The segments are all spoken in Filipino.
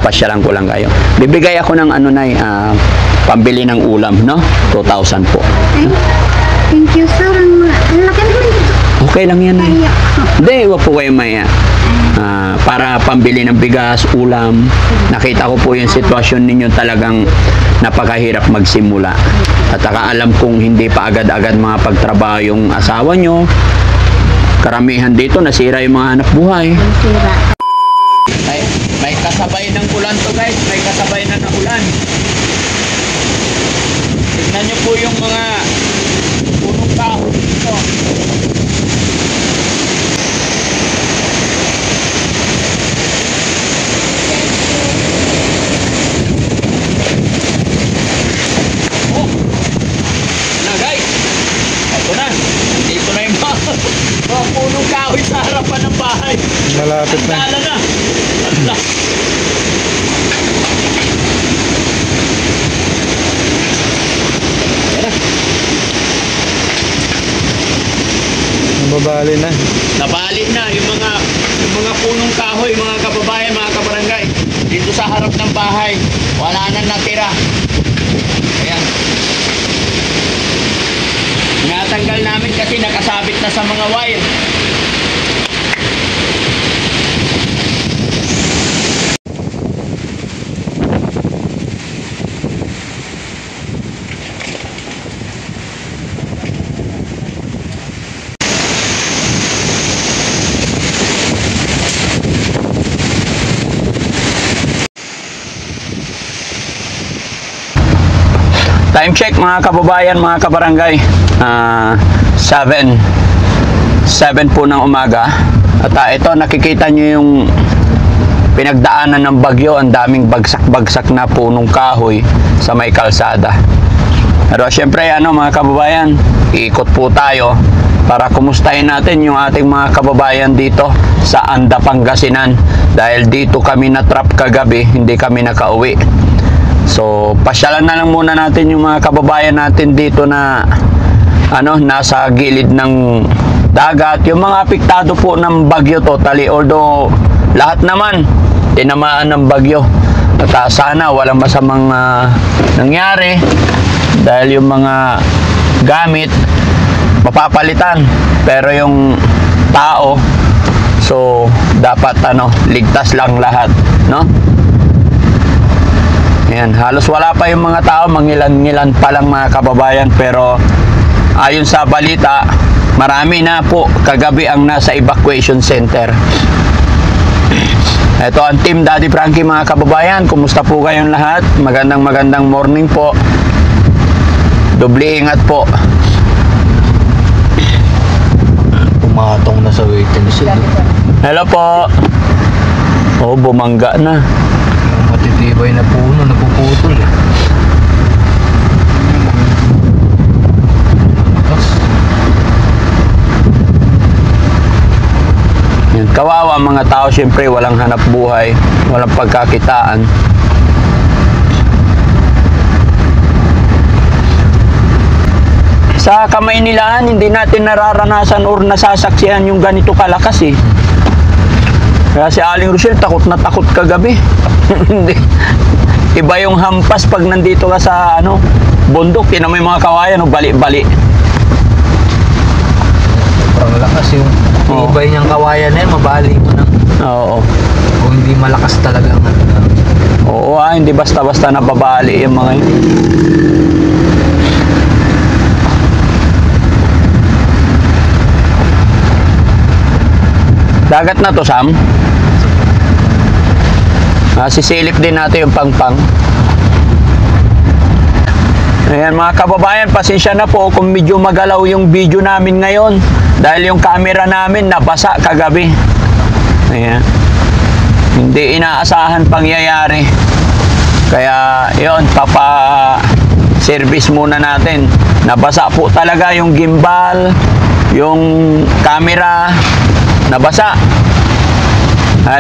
pasyalan ko lang kayo. Bibigay ako ng ano na pambili ng ulam, no? 2,000 po. Thank you, sir. Ang laki mo rin. Okay lang yan. Hindi, wag po kayo maya. Para pambili ng bigas, ulam. Nakita ko po yung sitwasyon ninyo, talagang napakahirap magsimula. At saka alam kong hindi pa agad-agad mga pagtrabaho yung asawa nyo. Karamihan dito, nasira yung mga hanap buhay. Sira. May kasabay ng ulan to guys, may kasabay na ng ulan. Tignan nyo po yung mga punong kahoy dito. Oh, na guys, ito na, dito na yung mga punong kahoy sa harapan ng bahay. Malapit na. Dala na. Allah. Nababali na. Nabali na yung mga punong kahoy, mga kababayan, mga kabarangay. Dito sa harap ng bahay, wala nang natira. Ayan. Natanggal namin kasi nakasabit na sa mga wire. Time check mga kababayan, mga kabarangay. 7 po ng umaga. At ito nakikita nyo yung pinagdaanan ng bagyo. Ang daming bagsak-bagsak na punong kahoy sa may kalsada. Pero syempre mga kababayan, iikot po tayo para kumustahin natin yung ating mga kababayan dito sa Anda, Pangasinan. Dahil dito kami na-trap kagabi, hindi kami nakauwi. So, pasyalan na lang muna natin yung mga kababayan natin dito na nasa gilid ng dagat. Yung mga apektado po ng bagyo totally. Although, lahat naman tinamaan ng bagyo. At sana walang masamang nangyari dahil yung mga gamit mapapalitan. Pero yung tao, so dapat ligtas lang lahat, no? Ayan, halos wala pa yung mga tao, mangilan-ngilan pa lang mga kababayan, pero ayon sa balita, marami na po kagabi ang nasa evacuation center. Ito ang team Daddy Frankie mga kababayan, kumusta po kayong lahat? Magandang morning po. Doble ingat po. Pumatong na sa waiting shed. Hello po. Oh, bumangga na. Matitibay na puno, napuputol eh. Yan, kawawa mga tao, syempre walang hanap buhay, walang pagkakitaan. Sa Kamaynilaan, hindi natin nararanasan or nasasaksihan yung ganito kalakas eh. Kaya si Aling Rochelle takot na takot kagabi. Hindi. Iba yung hampas pag nandito ka sa bundok, tinan mo yung mga kawayan, bali-bali. Sobrang lakas yung ibay niyang kawayan na yan, mabali mo na. Oo. Kung hindi malakas talaga nga. Oo, hindi basta-basta nababali yung mga yun. Dagat na to, Sam. Sisilip din natin yung pangpang. Ayan mga kababayan, pasensya na po kung medyo magalaw yung video namin ngayon dahil yung camera namin nabasa kagabi. Ayan. Hindi inaasahan pangyayari. Kaya yun, papa-service muna natin. Nabasa po talaga yung gimbal, yung camera, nabasa.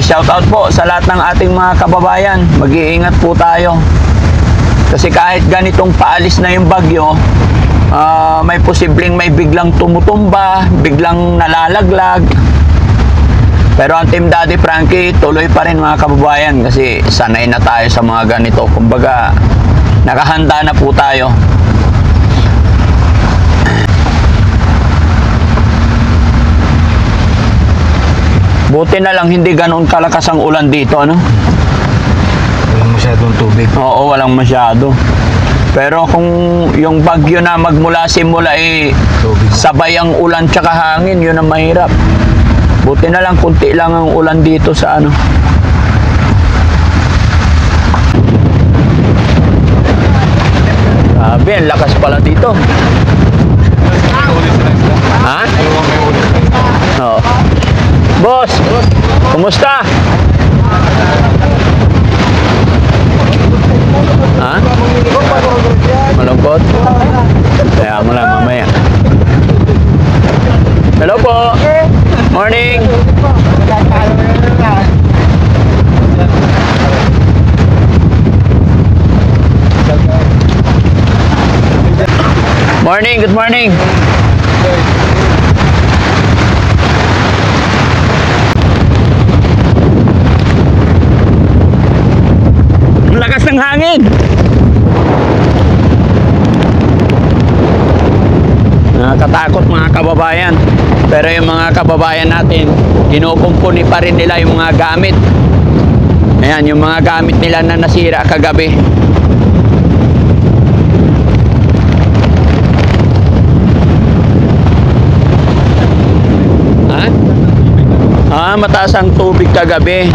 Shout out po sa lahat ng ating mga kababayan. Mag-iingat po tayo. Kasi kahit ganitong paalis na yung bagyo, may posibleng may biglang tumutumba, biglang nalalaglag. Pero ang Team Daddy Frankie, tuloy pa rin mga kababayan kasi sanay na tayo sa mga ganito. Kumbaga, nakahanda na po tayo. Buti na lang hindi ganoon kalakas ang ulan dito, ano? Walang masyadong tubig. Oo, walang masyado. Pero kung yung bagyo na magmula simula Tubig na. sabay ang ulan tsaka hangin, yun ang mahirap. Buti na lang, kunti lang ang ulan dito sa ano. Grabe, ang lakas pala dito. Ha? Oo. Boss, kumusta? Ha? Malungkot? Kaya mo lang mamaya. Hello po. Morning. Morning, good morning. Ang lakas ng hangin. Nakakatakot mga kababayan. Pero yung mga kababayan natin, kinukumpuni pa rin nila yung mga gamit. Ayan, yung mga gamit nila na nasira kagabi. Ha? Mataas ang tubig kagabi.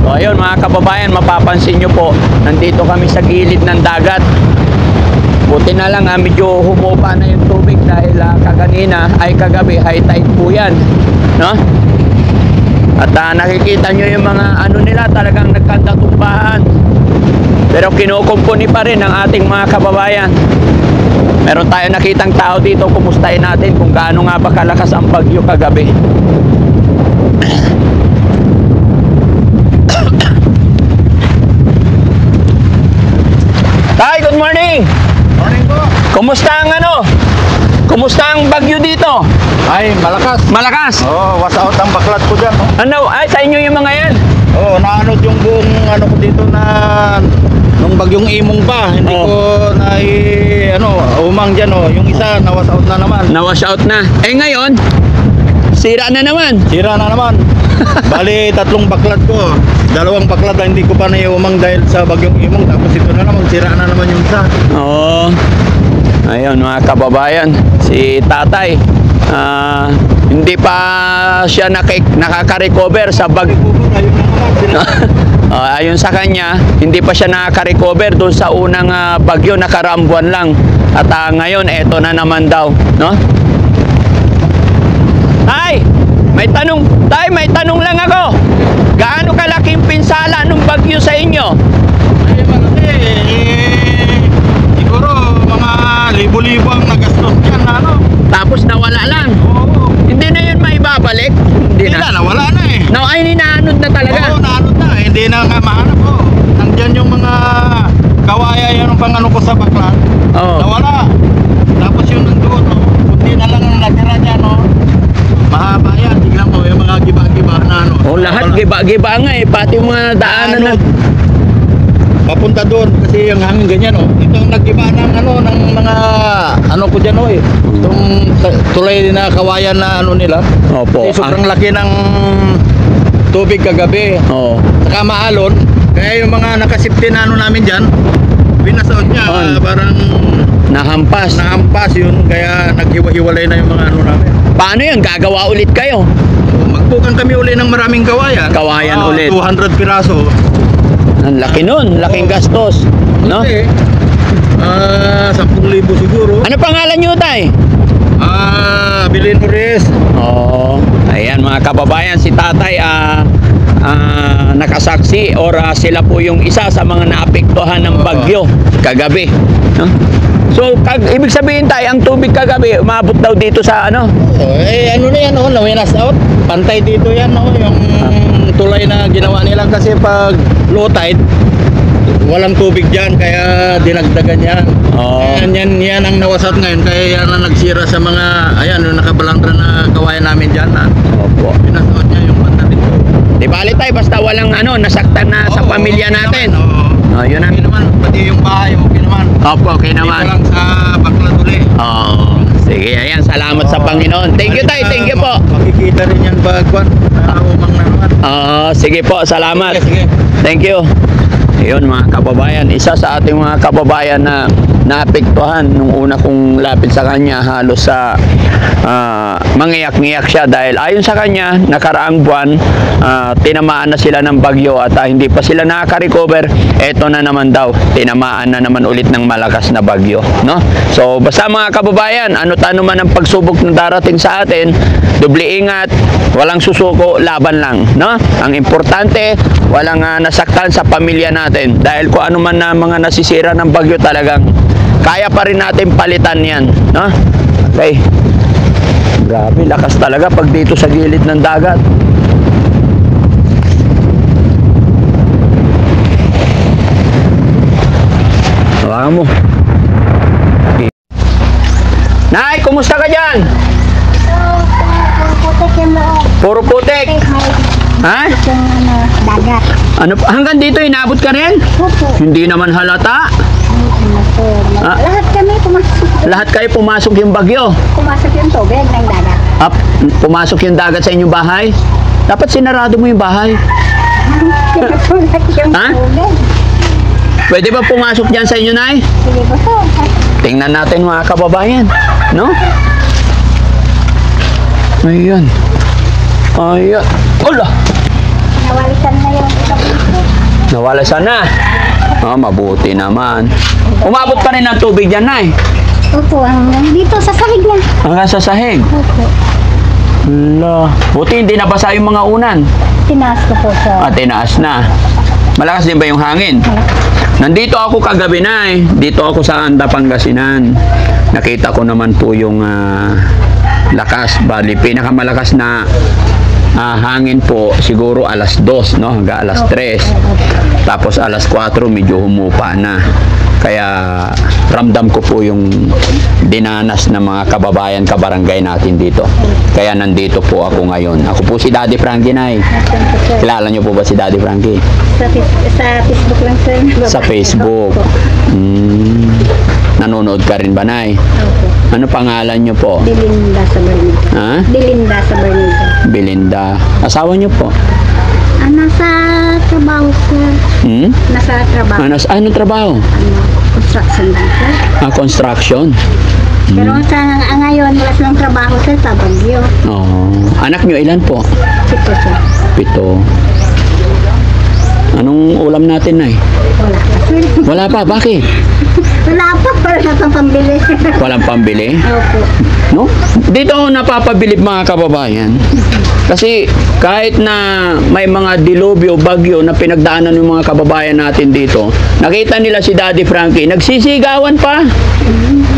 So ayun mga kababayan, mapapansin nyo po, nandito kami sa gilid ng dagat. Buti na lang medyo humupa na yung tubig dahil kagabi high tide po yan, no? At nakikita nyo yung mga ano nila, talagang nagkandatumpahan. Pero kinukumpuni pa rin ang ating mga kababayan. Meron tayo nakitang tao dito, kumustahin natin kung gaano nga ba kalakas ang bagyo kagabi. Tay, good morning! Morning po. Kumusta ang Kumusta ang bagyo dito? Ay, malakas. Malakas? Oh, was out ang baklat ko dyan. Oh. Ano? Ay, sa inyo yung mga yan? Oh, naanod yung buong ano ko dito na nung bagyong imong pa. Hindi Oh. ko umang dyan oh. Yung isa nawas out na naman. Na-wash out na. Eh ngayon, sira na naman. Sira na naman. Bali, 3 baklat ko. 2 baklat na hindi ko pa naiumang dahil sa bagyong imong. Tapos ito na naman, sira na naman yung isa. Oo. Ayun mga kababayan, si tatay, hindi pa siya nakaka-recover sa Ayun na naman, sira. ayon sa kanya, hindi pa siya nakaka-recover doon sa unang bagyo, nakaraang buwan lang. At ngayon, eto na naman daw, no? Tay, may tanong lang ako. Gaano kalaking pinsala nung bagyo sa inyo? Ay, malaki. Siguro, mga libo-libo ang nagastos yan, ano? Tapos nawala lang. Oo. Hindi na yun maibabalik? Hindi Hindi na. na, nawala na eh. No, ay ninaanod na talaga. Oo, naanod na. Hindi na nga mahanap ko. Nandyan yung mga kawaya yan ang pang ano ko sa baklan. Oo. Nawala. Tapos yung nandoon, oh, kunti na lang ang natira dyan, oh. Mahaba yan. Tignan mo, yung mga giba-giba na ano. Oh, lahat giba-giba nga eh, pati yung mga daanan na. Papunta doon kasi yung hangin ganyan, oh. Ito ang naggiba ng ng mga ano ko dyan, oh, eh. Itong tulay na kawayan na ano nila. Opo. Kasi sobrang laki ng tubig kagabi. Oo. Saka maalon. Kaya yung mga nakasipti na ano namin dyan, binasaot niya, On. parang Nahampas. naampas yun. Kaya naghiwa-hiwalay na yung mga ano namin. Paano yun? Gagawa ulit kayo? Magbukan kami uli ng maraming kawayan. Kawayan ulit. 200 piraso. Ang laki nun, laking gastos. No? Kasi, 10,000 siguro. Ano pangalan nyo, tay? Bilin Morris. Oo. Ayan mga kababayan, si tatay nakasaksi or sila po yung isa sa mga naapektuhan ng Oo. bagyo kagabi. No? So, ibig sabihin tayo, ang tubig kagabi, umabot daw dito sa ano? Ano na yan, nawinas out. Pantay dito yan, yung tulay na ginawa nila kasi pag low tide, walang tubig dyan, kaya dinagdagan yan. Oo. Yan ang nawasat ngayon, kaya yan ang nagsira sa mga, ayan, yung nakabalangtra na kawayan namin dyan na Opo. pinasuot niya yung banda dito. Di bali tayo, basta walang nasaktan na sa Oo, pamilya okay natin. Naman, oo. Oh, yun ang... Okay naman, pati yung bahay, okay naman. Opo, okay Dito naman. lang sa Bakladuli. Oo. Sige, ayan, salamat sa Panginoon. Thank you tayo, thank you po. Makikita rin yan bagwan, umang na naman. Oo, sige po, salamat. Sige. Thank you. Ayun mga kababayan, isa sa ating mga kababayan na naapektuhan nung una kong lapit sa kanya, halos sa mangiyak-ngiyak siya dahil ayon sa kanya, nakaraang buwan tinamaan na sila ng bagyo at hindi pa sila nakaka-recover. Eto na naman daw, tinamaan na naman ulit ng malakas na bagyo, no? So basta mga kababayan, ano-tano man ang pagsubok na darating sa atin, doble ingat, walang susuko, laban lang, no? Ang importante, walang nasaktan sa pamilya natin dahil kung ano man na mga nasisira ng bagyo talagang kaya pa rin natin palitan yan, no? Okay. Grabe, lakas talaga pag dito sa gilid ng dagat. Hawakan mo. Nay, kumusta ka dyan? Putik yung loob. Puro putik. Ha? Yung dagat. Ano, hanggang dito inabot ka rin? Opo. Hindi naman halata. Ah. Lahat kami pumasok. Lahat kayo pumasok yung bagyo. Pumasok yung tubig ng dagat. Up, pumasok yung dagat sa inyong bahay. Dapat sinarado mo yung bahay. Pinatulak yung Ha? tubig. Pwede ba pumasok dyan sa inyo, Nay? Sige po po. Tingnan natin mga kababayan. No? Ayan. Ayan. Ola! Nawalisan na yung isang puso. Nawala sana. Mabuti naman. Umabot pa rin ang tubig dyan, Nay. Opo, dito sa sahig na. Hanggang sa sahig. Opo. Ala. Buti hindi nabasa yung mga unan. Tinaas ko po siya. Tinaas na. Malakas din ba yung hangin? Nandito ako kagabi na Dito ako sa Anda, Pangasinan. Nakita ko naman po yung lakas. Bali, pinakamalakas na hangin po siguro alas 2, no? Hanggang alas 3. Tapos alas 4 medyo humupa na. Kaya ramdam ko po yung dinanas ng mga kababayan kabarangay natin dito. Kaya nandito po ako ngayon. Ako po si Daddy Frankie, Nay. Kilala niyo po ba si Daddy Frankie? Sa Facebook lang sir. Sa Facebook. Nanonood ka rin ba, Nay? Opo. Ano pangalan niyo po? Dilinda sa Bernita. Ha? Dilinda sa Bernita. Belinda. Asawa niyo po? Nasa trabaho sir. Nasa trabaho. Anong trabaho? Construction lang sir. Construction. Pero sa ngayon, wala silang trabaho sir sa Baguio. Anak niyo ilan po? Ito sir. 7. Anong ulam natin, Nay? Wala pa sir. Wala pa. Bakit? Wala pa, para sa pambili. Walang pambili? Opo. No? Dito ako napapabilib mga kababayan. Kasi kahit na may mga dilubyo, bagyo na pinagdaanan ng mga kababayan natin dito, nakita nila si Daddy Frankie, nagsisigawan pa.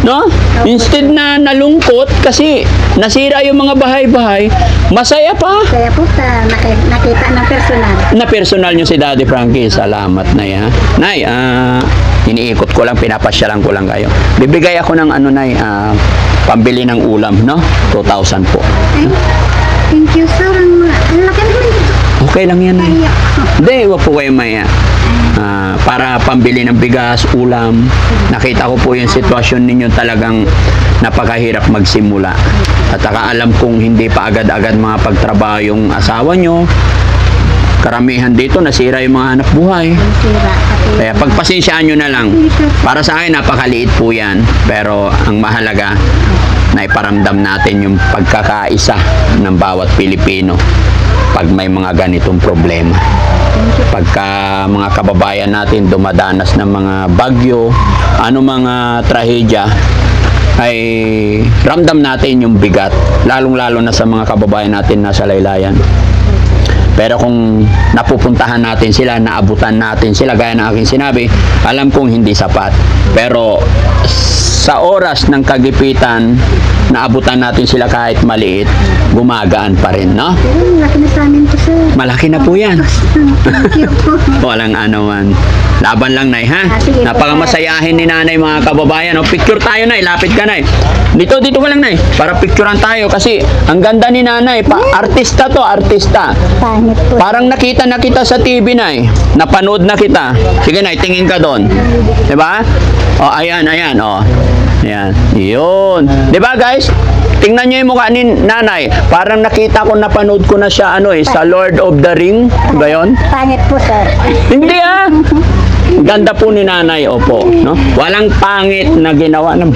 No? Instead na nalungkot kasi nasira yung mga bahay-bahay, masaya pa. Kaya po nakita ng personal. Na personal nyo si Daddy Frankie. Salamat, Nay, ha? Nay, iniikot ko lang, pinapasyalan ko lang kayo. Bibigay ako ng Nay, pambili ng ulam, no? 2,000 po. Ay, thank you sir. Ang laki naman dito. Okay lang yan, Nay. Kaya. Hindi, wag po kayo maya. Para pambili ng bigas, ulam. Nakita ko po yung sitwasyon ninyo, talagang napakahirap magsimula. At saka alam kong hindi pa agad-agad mga pagtrabaho yung asawa nyo. Karamihan dito, nasira yung mga hanap buhay. Sira. Kaya pagpasensyaan nyo na lang. Para sa akin, napakaliit po yan. Pero ang mahalaga, na iparamdam natin yung pagkakaisa ng bawat Pilipino pag may mga ganitong problema. Pagka mga kababayan natin dumadanas ng mga bagyo, mga trahedya, ay ramdam natin yung bigat, lalong-lalo na sa mga kababayan natin nasa laylayan. Pero kung napupuntahan natin sila, naabutan natin sila, gaya ng aking sinabi, alam kong hindi sapat. Pero sa oras ng kagipitan, naabutan natin sila kahit maliit, gumagaan pa rin, no? Pero malaki na sa amin po, sir. Malaki na po yan. Thank you po. Walang ano man. Laban lang, Nay, ha? Sige po, Napakamasayahin ni Nanay, mga kababayan. O, picture tayo, Nay. Lapit ka, Nay. Dito ka lang, Nay. Para picturean tayo kasi ang ganda ni Nanay. Artista to, artista. Pangit po. Parang nakita na kita sa TV, Nay. Napanood na kita. Sige, Nay, tingin ka doon. Diba? O, ayan, o. Ayan. Yun. Diba, guys? Tingnan nyo yung mukha ni Nanay. Parang nakita ko, napanood ko na siya, sa Lord of the Ring. Ba yun? Pangit po, sir. Hindi, ah. Ganda po ni Nanay, opo. No? Walang pangit na ginawa ng...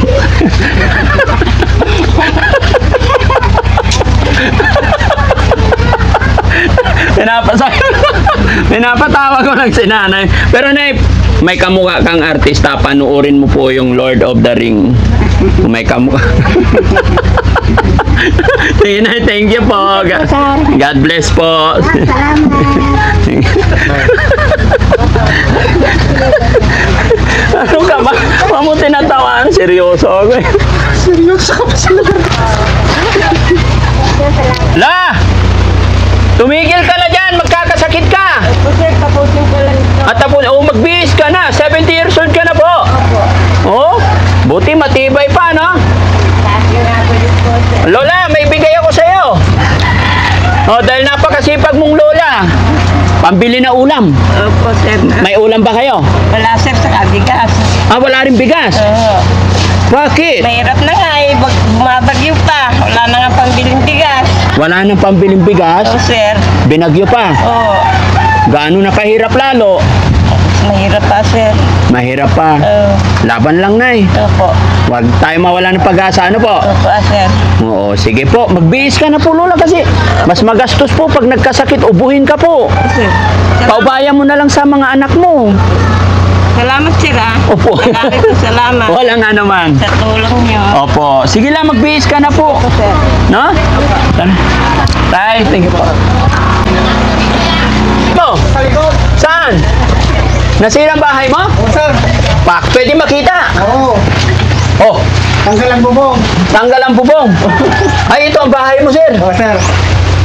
Pinapatawa ko lang si Nanay. Pero Nay, may kamukha kang artista. Panuorin mo po yung Lord of the Ring. May kamukha. Sige, Nay, thank you po. God bless po. Salamat. Ano ka ba? Huwag mo tinatawaan. Seryoso ako eh. Seryoso ka pa, sir. La! Tumigil ka na dyan! Magkakasakit ka! Po, sir, tapusin ko lang ito. At tapos, magbihis ka na! 70 years old ka na po! Oh, buti matibay pa, no? Po, sir. Lola, may bigay ako sa'yo! Oh, dahil napakasipag mong lola. Pambili na ulam. Opo, sir. May ulam ba kayo? Wala, sir, sa kabigas. Ah, wala rin bigas. Bakit? Mahirap na nga eh. Bumabagyo pa. Wala na nga pambiling bigas. Wala nang pambiling bigas. Oo, sir. Binagyo pa. Oo. Gaano na kahirap lalo? Mahirap pa, sir. Mahirap pa. Oo. Laban lang, Nay. Opo. Huwag tayo mawala ng pag-asa. Ano po? Opo, sir. Oo, sige po. Magbihis ka na po, Lola, kasi mas magastos po pag nagkasakit, ubuhin ka po. Sir. Paubayan mo na lang sa mga anak mo. Salamat, sir, ah. Opo. Marami po salamat. Walang ano man. Sa tulong niyo. Opo. Sige lang, magbihis ka na po. Opo, sir. No? Tara. Tay, thank you po. Mo? Saan? Nasira ang bahay mo? Oo, sir. Pak, pwede makita. Oo. Oh, Tanggal ang bubong. tanggal ang bubong. Ay, ito ang bahay mo, sir. Oo, sir.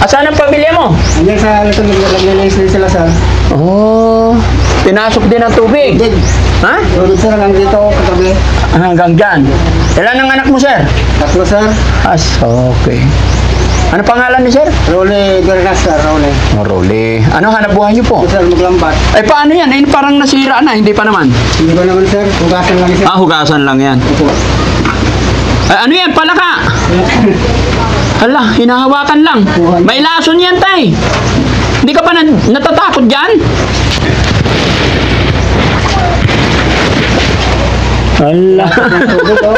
Asan ang pamilya mo? Andiyan sa ito, naglilinis din sila, sir. Oh, pinasok din ang tubig. Dig. Ha? Tulad, sir, hanggang dito, katabi. Hanggang dyan. Ilan ang anak mo, sir? Tatlo, sir. Okay. Ano pangalan ni sir? Role Gargas, sir. Role. Morole. Ano hanap buhay niyo po? Ito, sir, maglambat. Ay, paano yan? Ay, parang nasira na. Hindi pa naman. Hindi ba naman, sir? Hugasan lang, sir. Ah, hugasan lang yan. Opo. Ay, ano yan? Palaka. Hala, hinahawakan lang. May lason yan, tay. Hindi ka pa natatakot dyan? Hala. Tubig, oh.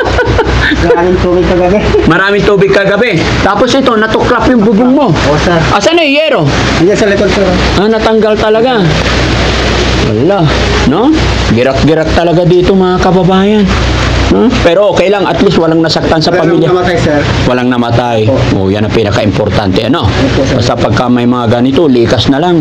Maraming tubig kagabi. Maraming tubig kagabi. Tapos ito, natuklap yung bubong mo. Oo, sir. Asan na yung yero? Andiyan sa likod, sir. Ah, natanggal talaga. Wala, no? Girat-girat talaga dito, mga kababayan. No? Pero okay lang, at least walang nasaktan sa Walang pamilya. namatay, sir. Walang namatay. Oh, yan ang pinaka-importante, ano? Basta pagka may mga ganito, likas na lang.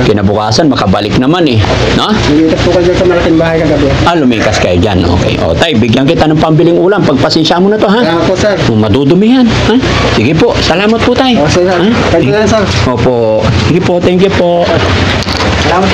Kinabukasan, makabalik naman eh. No? Nilitas po kayo dyan sa malaking bahay kagabi. Ah, lumikas kayo dyan. Okay. O, tay, bigyan kita ng pambiling ulam. Pagpasensya mo na to, ha? Salamat po, sir. Madudumi yan. Ha? Sige po. Salamat po, tay. Oo, sir. Ha? Thank you, sir. Opo. Sige po. Thank you po. Salamat.